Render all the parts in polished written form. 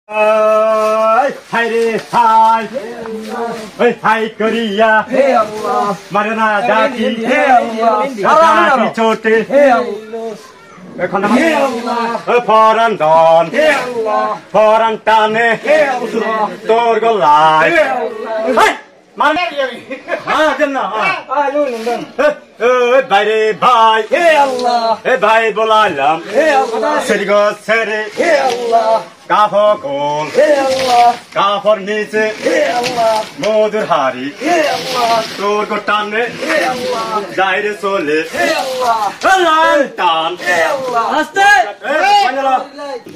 High রে high ওই high করিয়া হে আল্লাহ মারনা ডাকি হে আল্লাহ ডাকি ছোটে হে আল্লাহ এখন হে আল্লাহ ফরান দন হে আল্লাহ ফরান টানে হে আল্লাহ তোর গলায় হে আল্লাহ মানে হ্যাঁ দেন না বাইরে ভাই হে আল্লাহ এ ভাই বলাইলাম হে আল্লাহ সেরি গো সেরে হে আল্লাহ কাফর কোল হে আল্লাহ কাফর নিচে হে আল্লাহ মধুর হারি হে আল্লাহ তোর গো টানে হে আল্লাহ যাইরে চলে হে আল্লাহ লাল টান হে আল্লাহ আস্তে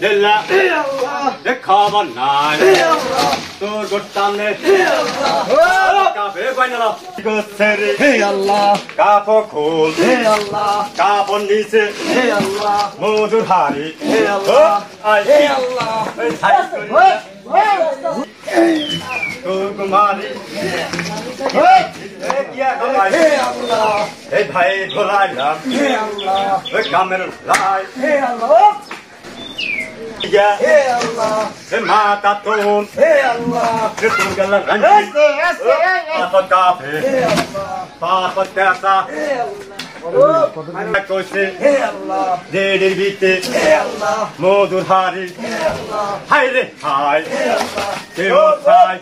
দিল্লা হে আল্লাহ এ খাবার নাই হে আল্লাহ তোর গো টানে হে আল্লাহ কাফে বাইনালা গো সেরে হে আল্লাহ কাফর কোল হে আল্লাহ কাফর নিচে হে আল্লাহ মধুর হারি হে আল্লাহ হে আল্লাহ তোর কুমারী এই ভাই বলাইলাম হে আল্লাহ ওই কামের লাই হে আল্লাহ হে আল্লাহ মাতা তোন হে আল্লাহ তোর গলা রঞ্জি পাপা কাফে হে আল্লাহ পাপা তেসা হে আল্লাহ কইছে হে আল্লাহ জেডির বিতে হে আল্লাহ মধুর হারি হে আল্লাহ হাই রে হাই হে আল্লাহ কেও সাই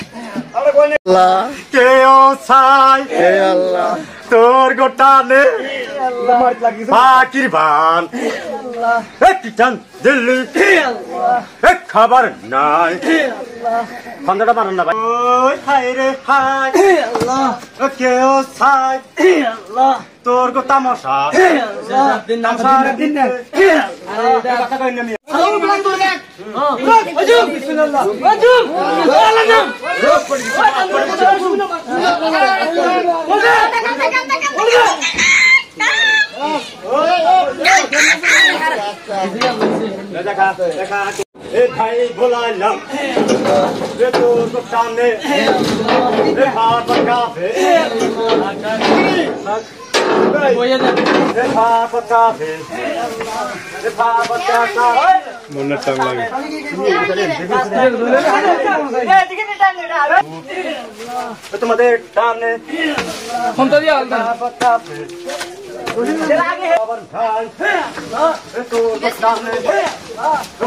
আল্লাহ কেও সাই হে আল্লাহ তোর গোটানে আল্লাহ পাকির বান আল্লাহ কিটান দিল্লি হে আল্লাহ খাবার নাই হে আল্লাহ খন্দাটা মারান না ভাই ওই হাই রে হাই হে আল্লাহ কেও সাই হে আল্লাহ তোর গো তামাশা হে আল্লাহ তামাশার দিন হে আল্লাহ কথা কই না এ ভাই বলাইলাম এ তোর গো টানে এ ভাত কাফে মনের টান লাগে তোমাদের টানে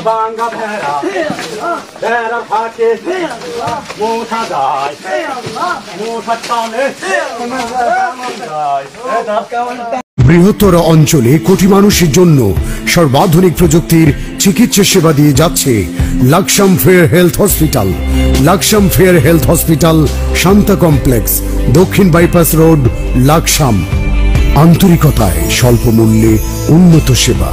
বাঙ্গা ভেড়া ভেড়া ফাঁকে মুঠা যায় মুঠা টানে বৃহত্তর অঞ্চলে কোটি মানুষের জন্য সর্বাধুনিক প্রযুক্তির চিকিৎসা সেবা দিয়ে যাচ্ছে Laksam fair health hospital. Laksam fair health hospital, Shanta complex, দক্ষিণ বাইপাস রোড, লাকসাম। আন্তরিকতায় স্বল্প মূল্যে উন্নত সেবা।